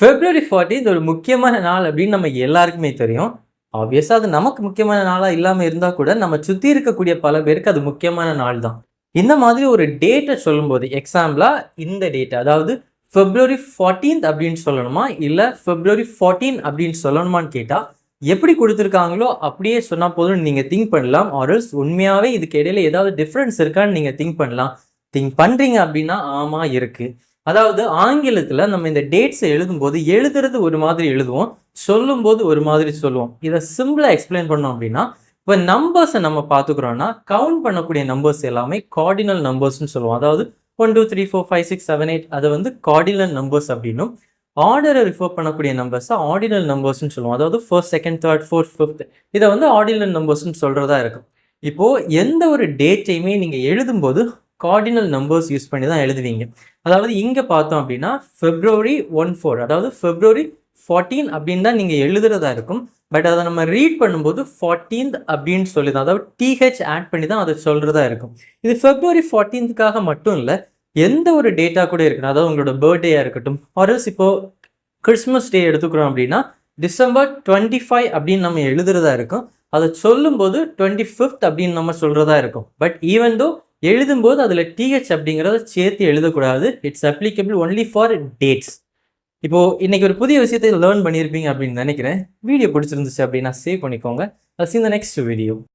February 14th ஒரு முக்கியமான நாள் அப்படின்னு நம்ம எல்லாருக்குமே தெரியும். ஆப்வியஸா அது நமக்கு முக்கியமான நாளா இல்லாம இருந்தா கூட, நம்ம சுத்தி இருக்கக்கூடிய பல பேருக்கு அது முக்கியமான நாள் தான். இந்த மாதிரி ஒரு டேட்ட சொல்லும்போது, எக்ஸாம்பிளா இந்த டேட் அதாவது February 14th அப்படின்னு சொல்லணுமா? இல்ல February 14 அப்படின்னு சொல்லணுமான்னு கேட்டா, எப்படி குடுத்துருக்காங்களோ அப்படியே சொன்னா போதும்னு நீங்க திங்க் பண்ணலாம். ஆர் எல்ஸ் உண்மையாவே இதுக்கு இடையில ஏதாவது டிஃபரன்ஸ் இருக்கான்னு நீங்க திங்க் பண்ணலாம். திங்க் பண்றீங்க அப்படின்னா, ஆமா இருக்கு. அதாவது ஆங்கிலத்துல நம்ம இந்த டேட்ஸ எழுதும்போது, எழுதுறது ஒரு மாதிரி எழுதுவோம். சொல்லும்போது ஒரு மாதிரி சொல்லுவோம். இத சிம்பிளா எக்ஸ்பிளைன் பண்ணோம் அப்படின்னா, இப்ப நம்பர்ஸ நம்ம பார்த்துக்கிறோம்னா, கவுண்ட் பண்ணக்கூடிய நம்பர்ஸ் எல்லாமே கார்டினல் நம்பர்ஸ்ன்னு சொல்லுவோம். அதாவது 1, 2, 3, 4, 5, 6, 7, 8 அது வந்து கார்டினல் நம்பர்ஸ் அப்படின்னும், ஆர்டர ரிஃபர் பண்ணக்கூடிய நம்பர்ஸ ஆர்டினல் நம்பர்ஸ்ன்னு சொல்லுவோம். அதாவது 1, 2, 3, 4, 5 இத வந்து ஆர்டினல் நம்பர்ஸ்ன்னு சொல்றதா இருக்கும். இப்போ எந்த ஒரு டேட்டையுமே நீங்க எழுதும்போது கார்டினல் நம்பர்ஸ் யூஸ் பண்ணி தான் எழுதுவீங்க. அதாவது இங்க பார்த்தோம் அப்படின்னா February 14 அதாவது February 14 அப்படின்னு தான் நீங்க எழுதுறதா இருக்கும். பட் அதை நம்ம ரீட் பண்ணும்போது 14th அப்படின்னு சொல்லி தான், அதாவது TH ஆட் பண்ணி தான் அதை சொல்றதா இருக்கும். இது February 14க்காக மட்டும் இல்ல, எந்த ஒரு டேட்டா கூட இருக்கணும். அதாவது உங்களோட பர்த்டேயா இருக்கட்டும், ஆர்எல்ஸ் இப்போ கிறிஸ்மஸ் டே எடுத்துக்கிறோம் அப்படின்னா டிசம்பர் 25 அப்படின்னு நம்ம எழுதுறதா இருக்கும். அதை சொல்லும்போது 25th அப்படின்னு நம்ம சொல்றதா இருக்கும். பட் ஈவன் தோ எழுதும்போது அதில் டிஹெச் அப்படிங்கிறத சேர்த்து எழுதக்கூடாது. It's applicable only for dates. இப்போ இன்னைக்கு ஒரு புதிய விஷயத்தை லேர்ன் பண்ணியிருப்பீங்க அப்படின்னு நினைக்கிறேன். வீடியோ பிடிச்சிருந்துச்சு அப்படின்னா சேவ் பண்ணிக்கோங்க. I'll see you in the next video.